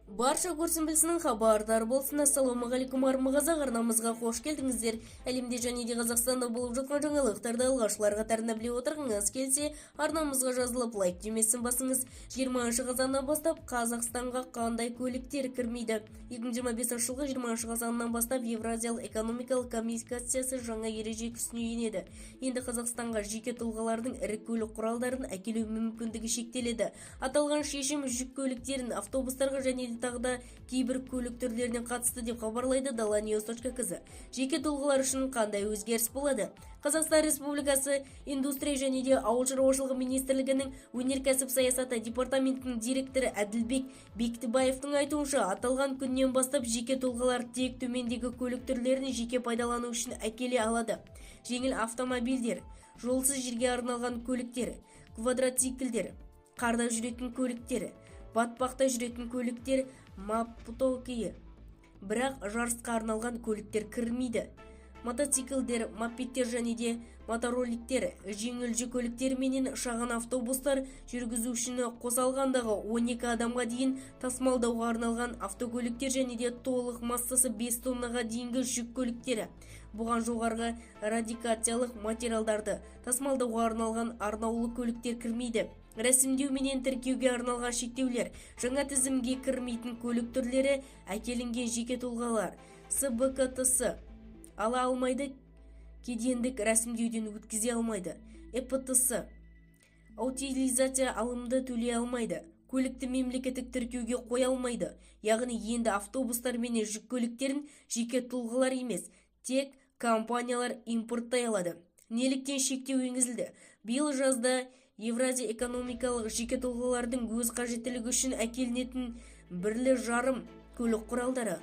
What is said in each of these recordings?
Барша көрсін білсінің хабардар болсын. Ассалаумағалейкум армығазақ арнамызға қош келдіңіздер. Әлемде және де Қазақстанда болып жатқан жаңалықтарды алғашылар қатарына біле отырғыңыз келсе, арнамызға жазылып лайк демесін басыңыз. 20 қазаннан бастап Қазақстанға қандай көліктер кірмейді? 2025 жылғы 20 қазаннан бастап Евразиялық экономикалық комиссиясы жаңа ереже күшіне енеді. Енді Қазақстанға жеке тұлғалардың ірі көлік құралдарын әкелу мүмкіндігі шектеледі. Аталған шешім жүк көліктерін автобустарға және тағда кейбір көлік түрлеріне қатысты деп хабарлайды dalanews.kz. Жеке тұлғалар үшін қандай өзгеріс болады? Қазақстан Республикасы индустрия және де ауыл шаруашылығы министрлігінің өнеркәсіп саясаты департаментінің директоры Әділбек Бектібаевтың айтуынша, аталған күннен бастап жеке тұлғалар тек төмендегі көлік түрлерін жеке пайдалану үшін әкеле алады. Жеңіл автомобильдер, жолсыз жерге арналған көліктер, квадроциклдер, қарда жүретін көліктер, батпақта жүретін көліктер, мотоциклдер, бірақ жарысқа арналған көліктер кірмейді. Мотоциклдер, мопедтер және де мотороликтер, жеңіл жүк көліктер менен шағын автобустар жүргізушіні қосалғандағы 12 адамға дейін тасымалдауға арналған автокөліктер және де толық массасы 5 тоннаға дейінгі жүк көліктері. Бұған жоғарғы радикациялық материалдарды тасымалдауға арналған арнаулы көліктер кірмейді. Рәсімдеу менен тіркеуге арналған шектеулер, жаңа тізімге кірмейтін көлік түрлері, әкелінген жеке тұлғалар, СБКТС ала алмайды, кедендік рәсімдеуден өткізе алмайды, ЭПТС аутилизация алымды төлей алмайды, көлікті мемлекеттік тіркеуге қоя алмайды. Яғни енді автобустар мен жүк көліктерін жеке тұлғалар емес, тек компаниялар импорттай алады. Неліктен шектеу енгізілді? Биыл жазда Евразия экономикалық жеке тұлғалардың өз қажеттілігі үшін әкелінетін 1,5 көлік құралдары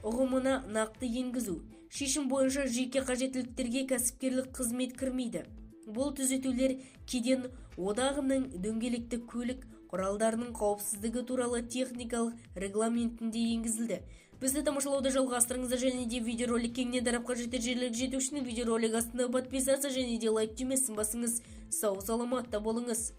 ұғымына нақты енгізу. Шешім бойынша жеке қажеттіліктерге кәсіпкерлік қызмет кірмейді. Бұл түзетулер кеден одағының дөңгелекті көлік құралдарының қауіпсіздігі туралы техникалық регламентінде енгізілді. Бізді тамашалауды жалғастырыңыздар және де видеоролик кеңінен тарап қажетті жерлерге жету үшін видеоролик астына подписаться және де лайк демесін басыңыз. Сау саламатта болыңыз.